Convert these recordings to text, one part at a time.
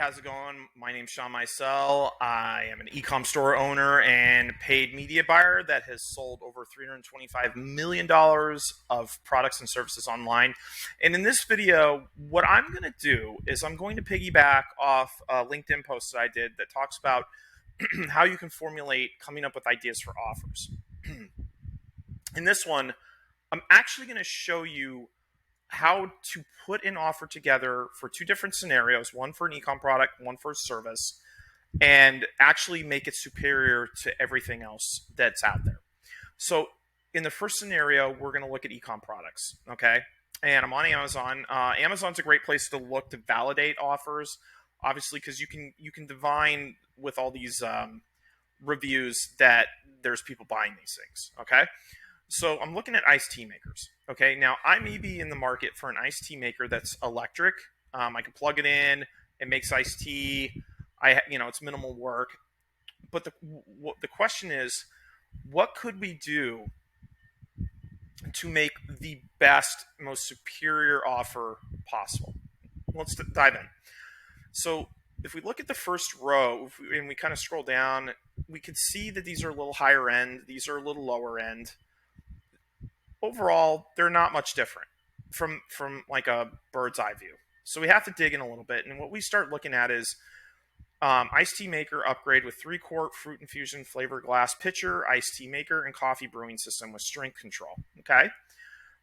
how's it going? My name's Sean Micel. I am an e-com store owner and paid media buyer that has sold over $325 million of products and services online. And in this video, what I'm going to do is I'm going to piggyback off a LinkedIn post that I did that talks about how you can formulate coming up with ideas for offers. In this one, I'm actually going to show you how to put an offer together for two different scenarios, one for an ecom product, one for a service, and actually make it superior to everything else that's out there. So in the first scenario, we're going to look at ecom products, okay? And I'm on Amazon. Amazon's a great place to look to validate offers, obviously, because you can divine with all these reviews that there's people buying these things, okay? So I'm looking at iced tea makers. Okay, now I may be in the market for an iced tea maker that's electric. I can plug it in. It makes iced tea. It's minimal work. But the question is, what could we do to make the best, most superior offer possible? Let's dive in. So if we look at the first row and we kind of scroll down, we could see that these are a little higher end. These are a little lower end. Overall, they're not much different from like a bird's eye view. So we have to dig in a little bit. And what we start looking at is iced tea maker upgrade with 3-quart fruit infusion flavor glass pitcher, iced tea maker, and coffee brewing system with strength control. Okay.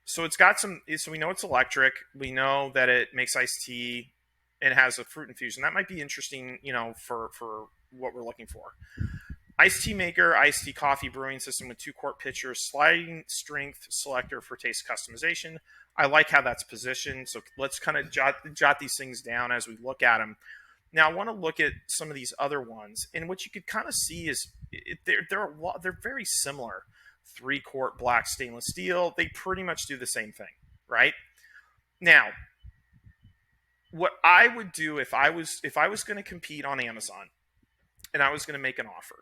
So it's got so we know it's electric. We know that it makes iced tea and has a fruit infusion. That might be interesting, for what we're looking for. Iced tea maker, iced tea coffee brewing system with 2-quart pitcher, sliding strength selector for taste customization. I like how that's positioned. So let's kind of jot these things down as we look at them. Now I want to look at some of these other ones, and what you could kind of see is they're very similar. 3-quart black stainless steel. They pretty much do the same thing, right? Now, what I would do if I was going to compete on Amazon and I was going to make an offer.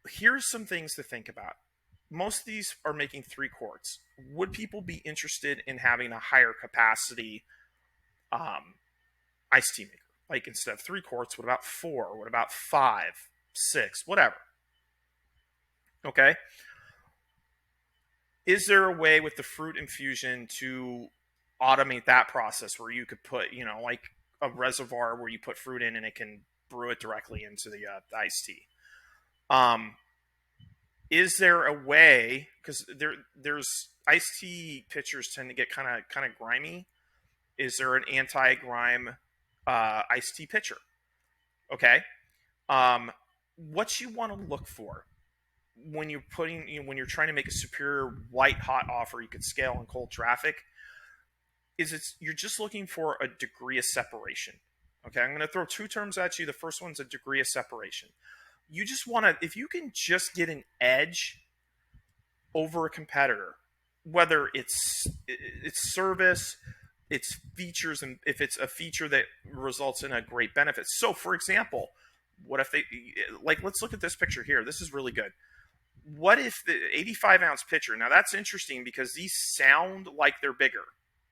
Here's some things to think about. Most of these are making 3 quarts. Would people be interested in having a higher capacity iced tea maker? Like instead of 3 quarts, what about 4? What about 5, 6, whatever? Okay. Is there a way with the fruit infusion to automate that process where you could put, like a reservoir where you put fruit in and it can brew it directly into the iced tea? Is there a way, because there's iced tea pitchers tend to get kind of grimy. Is there an anti-grime iced tea pitcher? Okay. What you want to look for when you're when you're trying to make a superior white hot offer you could scale in cold traffic is you're just looking for a degree of separation. Okay, I'm going to throw 2 terms at you. The first one's a degree of separation. You just want to, if you can just get an edge over a competitor, whether it's service, it's features, and if it's a feature that results in a great benefit. So, for example, what if let's look at this picture here. This is really good. What if the 85-ounce pitcher? Now, that's interesting because these sound like they're bigger,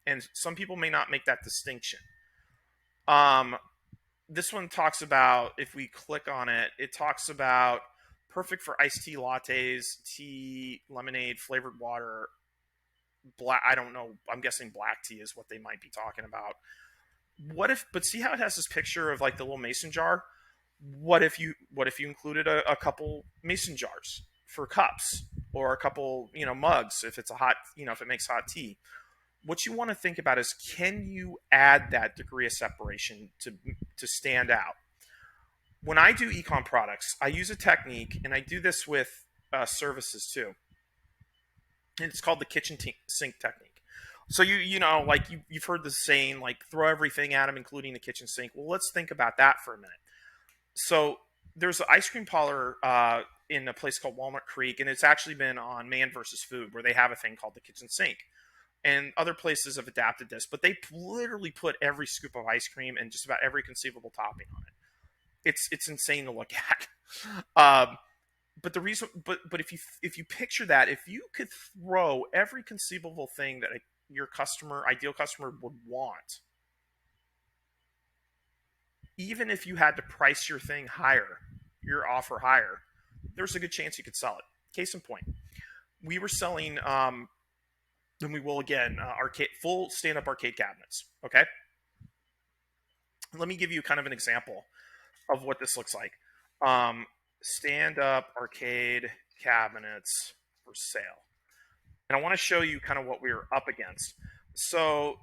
and some people may not make that distinction. This one talks about, if we click on it, it talks about perfect for iced tea lattes, tea, lemonade, flavored water, black. I don't know. I'm guessing black tea is what they might be talking about. But see how it has this picture of like the little mason jar? What if you included a couple mason jars for cups, or a couple, mugs if it's a hot, if it makes hot tea? What you want to think about is, can you add that degree of separation to stand out? When I do ecom products, I use a technique, and I do this with services too. And it's called the kitchen sink technique. So you've heard the saying, like, throw everything at them, including the kitchen sink. Well, let's think about that for a minute. So there's an ice cream parlor in a place called Walnut Creek, and it's actually been on Man vs. Food, where they have a thing called the kitchen sink. And other places have adapted this, but they literally put every scoop of ice cream and just about every conceivable topping on it. It's insane to look at. But the reason, but if you picture that, if you could throw every conceivable thing that your ideal customer would want even if you had to price your thing higher, your offer higher, there's a good chance you could sell it. Case in point, we were selling, and we will again, arcade full stand-up arcade cabinets. Okay, let me give you kind of an example of what this looks like. Um, stand-up arcade cabinets for sale, and I want to show you kind of what we were up against. So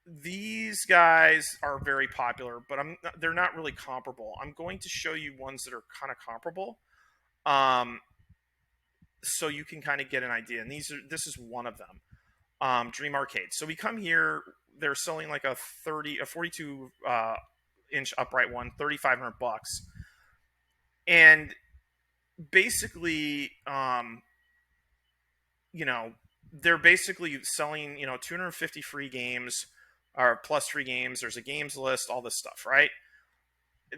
these guys are very popular, but they're not really comparable. I'm going to show you ones that are kind of comparable, um, so you can kind of get an idea. And this is one of them, Dream Arcade. So we come here, they're selling like a 42 inch upright one, $3,500, and basically, you know, they're basically selling 250 free games or plus free games. There's a games list, all this stuff, right?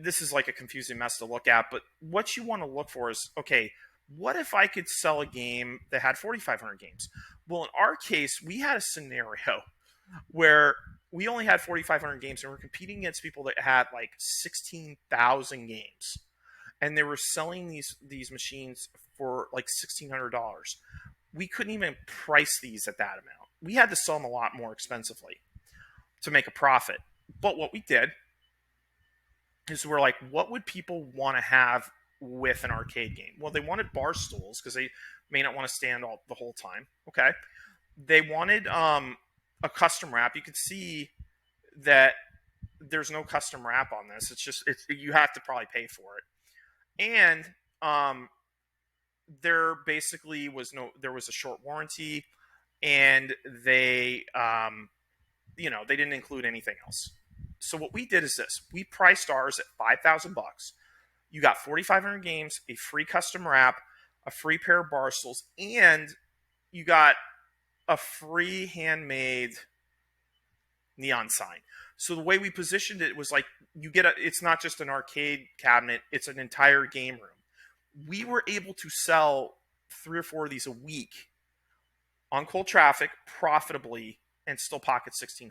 This is like a confusing mess to look at, but what you want to look for is, okay, what if I could sell a game that had 4,500 games? Well, in our case, we had a scenario where we only had 4,500 games and we're competing against people that had like 16,000 games, and they were selling these machines for like $1,600. We couldn't even price these at that amount. We had to sell them a lot more expensively to make a profit. But what we did is we're like, what would people want to have with an arcade game? Well, they wanted bar stools because they may not want to stand the whole time. Okay. They wanted a custom wrap. You could see that there's no custom wrap on this. You have to probably pay for it. And there basically there was a short warranty, and they they didn't include anything else. So what we did is this: we priced ours at $5,000. You got 4,500 games, a free custom wrap, a free pair of bar stools, and you got a free handmade neon sign. So the way we positioned it was like, it's not just an arcade cabinet, it's an entire game room. We were able to sell 3 or 4 of these a week on cold traffic profitably and still pocket $1,600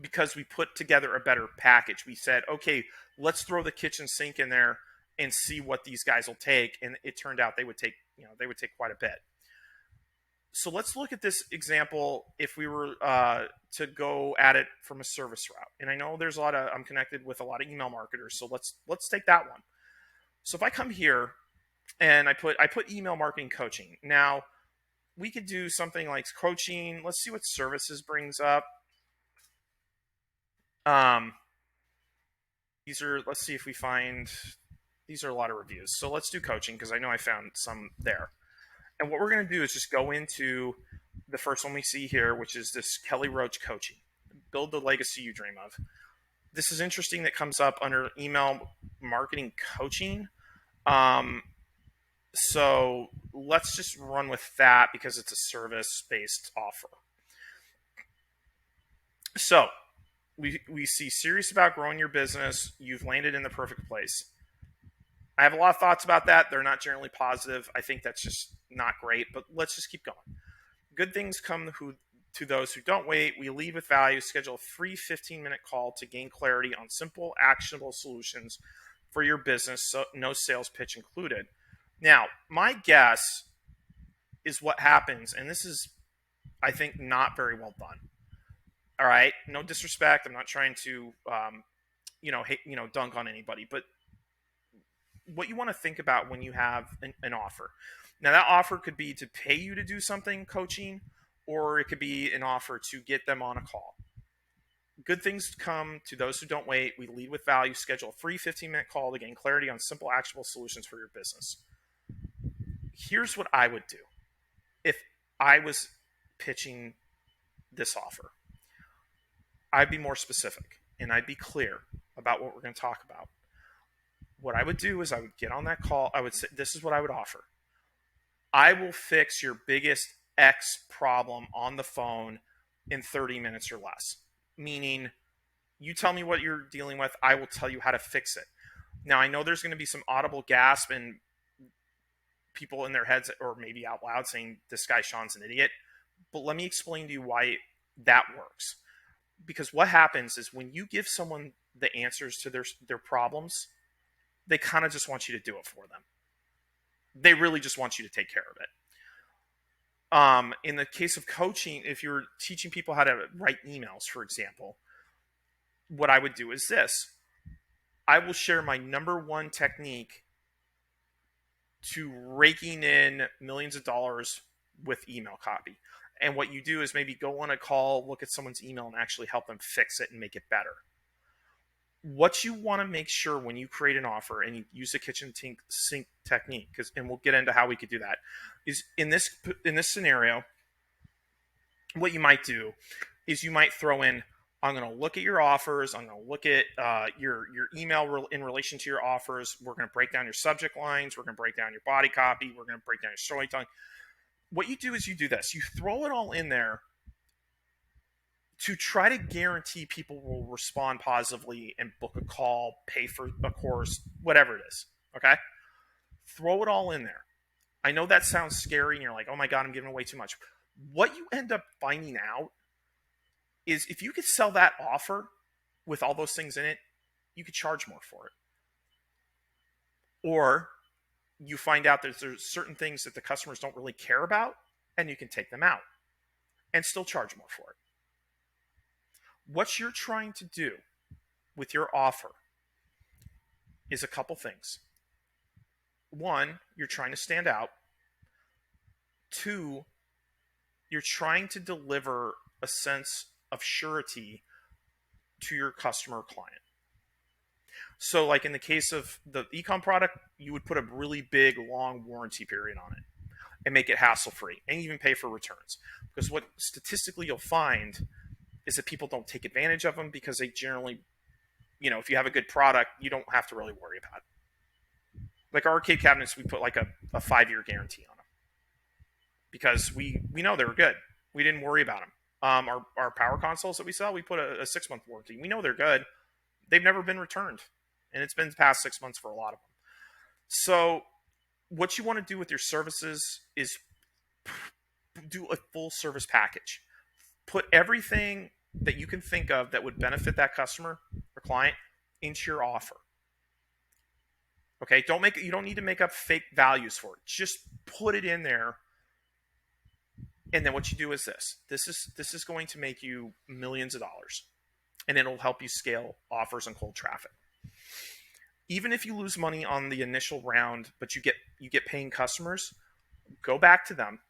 because we put together a better package. We said, okay, let's throw the kitchen sink in there and see what these guys will take. And it turned out they would take quite a bit. So let's look at this example if we were to go at it from a service route. And I know I'm connected with a lot of email marketers, so let's take that one. So if I come here and I put email marketing coaching. Now, we could do something like coaching. Let's see what services brings up. Let's see if we find, these are a lot of reviews. So let's do coaching because I know I found some there. And what we're going to do is just go into the first one we see here, which is this Kelly Roach coaching. Build the legacy you dream of. This is interesting that comes up under email marketing coaching. So let's just run with that because it's a service-based offer. So we see serious about growing your business. You've landed in the perfect place. I have a lot of thoughts about that. They're not generally positive. I think that's just not great, but let's just keep going. Good things come to those who don't wait. We lead with value. Schedule a free 15-minute call to gain clarity on simple, actionable solutions for your business, so no sales pitch included. Now, my guess is what happens, and this is, I think, not very well done. All right, no disrespect. I'm not trying to, dunk on anybody, but what you want to think about when you have an offer. Now, that offer could be to pay you to do something, coaching, or it could be an offer to get them on a call. Good things come to those who don't wait. We lead with value. Schedule a free 15-minute call to gain clarity on simple, actionable solutions for your business. Here's what I would do if I was pitching this offer. I'd be more specific, and I'd be clear about what we're going to talk about. What I would do is I would get on that call. I would say, this is what I would offer. I will fix your biggest X problem on the phone in 30 minutes or less. Meaning, you tell me what you're dealing with, I will tell you how to fix it. Now, I know there's going to be some audible gasp and people in their heads, or maybe out loud, saying, this guy Sean's an idiot. But let me explain to you why that works. Because what happens is when you give someone the answers to their problems, they kind of just want you to do it for them. They really just want you to take care of it. In the case of coaching, if you're teaching people how to write emails, for example, what I would do is this. I will share my number one technique to raking in millions of dollars with email copy. And what you do is maybe go on a call, look at someone's email, and actually help them fix it and make it better. What you want to make sure when you create an offer and you use the kitchen sink technique, and we'll get into how we could do that, is in this scenario, what you might do is you might throw in, I'm going to look at your offers. I'm going to look at your email in relation to your offers. We're going to break down your subject lines. We're going to break down your body copy. We're going to break down your storytelling. What you do is you do this. You throw it all in there to try to guarantee people will respond positively and book a call, pay for a course, whatever it is. Okay? Throw it all in there. I know that sounds scary and you're like, oh my God, I'm giving away too much. What you end up finding out is if you could sell that offer with all those things in it, you could charge more for it. Or you find out that there's certain things that the customers don't really care about, and you can take them out and still charge more for it. What you're trying to do with your offer is a couple things. One, you're trying to stand out. Two, you're trying to deliver a sense of surety to your customer or client. So like in the case of the ecom product, you would put a really big, long warranty period on it and make it hassle-free and even pay for returns. Because what statistically you'll find is that people don't take advantage of them because they generally, if you have a good product, you don't have to really worry about it. Like our arcade cabinets, we put like a 5-year guarantee on them because we know they were good. We didn't worry about them. Our power consoles that we sell, we put a 6-month warranty. We know they're good. They've never been returned. And it's been past 6 months for a lot of them. So what you want to do with your services is do a full service package. Put everything that you can think of that would benefit that customer or client into your offer. Okay, you don't need to make up fake values for it. Just put it in there. And then what you do is this. This is going to make you millions of dollars. And it'll help you scale offers and cold traffic. Even if you lose money on the initial round, but you get paying customers, go back to them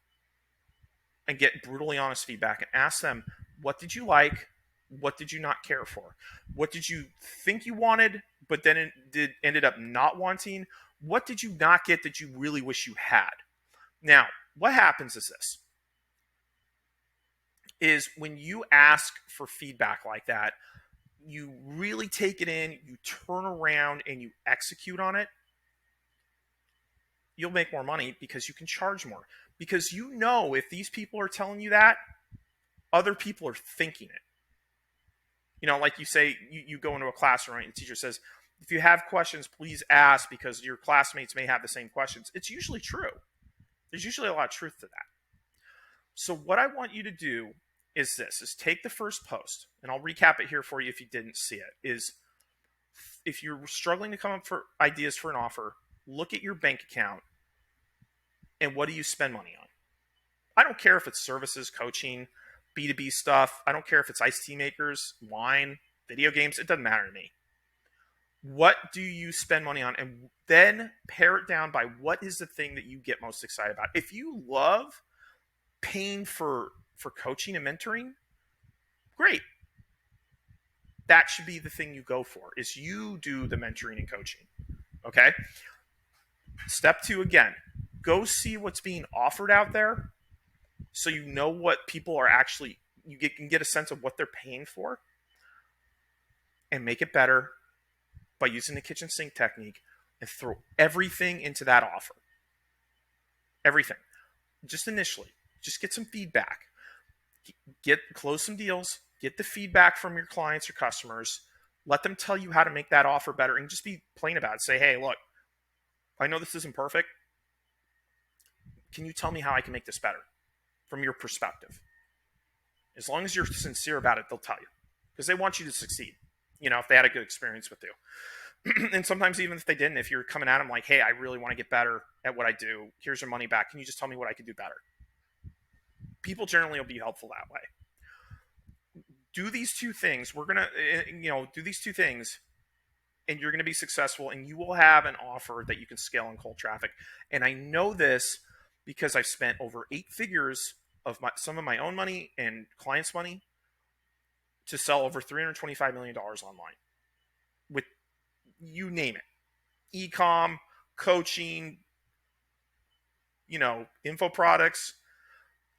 and get brutally honest feedback and ask them, what did you like? What did you not care for? What did you think you wanted, but then ended up not wanting? What did you not get that you really wish you had? Now, what happens is this. Is when you ask for feedback like that, you really take it in, you turn around and you execute on it, you'll make more money because you can charge more. Because if these people are telling you that, other people are thinking it. Like you say, you go into a classroom, right? And the teacher says, if you have questions, please ask because your classmates may have the same questions. It's usually true. There's usually a lot of truth to that. So what I want you to do is take the first post, and I'll recap it here for you if you didn't see it, is if you're struggling to come up for ideas for an offer, look at your bank account and what do you spend money on? I don't care if it's services, coaching, B2B stuff. I don't care if it's iced tea makers, wine, video games. It doesn't matter to me. What do you spend money on? And then pare it down by what is the thing that you get most excited about. If you love paying for coaching and mentoring, great. That should be the thing you go for, is you do the mentoring and coaching. Okay? Step 2, again, go see what's being offered out there so you know what people are actually, can get a sense of what they're paying for and make it better by using the kitchen sink technique and throw everything into that offer. Everything. Just initially. Just get some feedback. Close some deals. Get the feedback from your clients or customers. Let them tell you how to make that offer better and just be plain about it. Say, hey, look, I know this isn't perfect. Can you tell me how I can make this better from your perspective? As long as you're sincere about it, they'll tell you. because they want you to succeed. If they had a good experience with you. And sometimes even if they didn't, if you're coming at them like, hey, I really want to get better at what I do, here's your money back. Can you just tell me what I could do better? People generally will be helpful that way. Do these two things. We're going to, do these two things, and you're going to be successful, and you will have an offer that you can scale in cold traffic. And I know this because I've spent over 8 figures of some of my own money and clients' money to sell over $325 million online with, you name it, e-com, coaching, info products.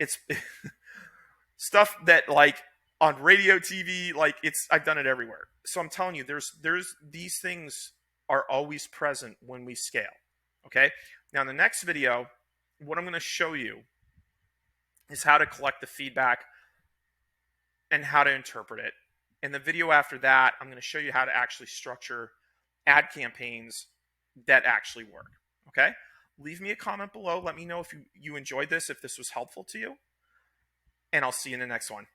It's stuff that, like, on radio, TV, like, I've done it everywhere. So I'm telling you, there's these things are always present when we scale. Okay. Now in the next video, what I'm going to show you is how to collect the feedback and how to interpret it. In the video after that, I'm going to show you how to actually structure ad campaigns that actually work. Okay. Leave me a comment below. Let me know if you enjoyed this, if this was helpful to you. And I'll see you in the next one.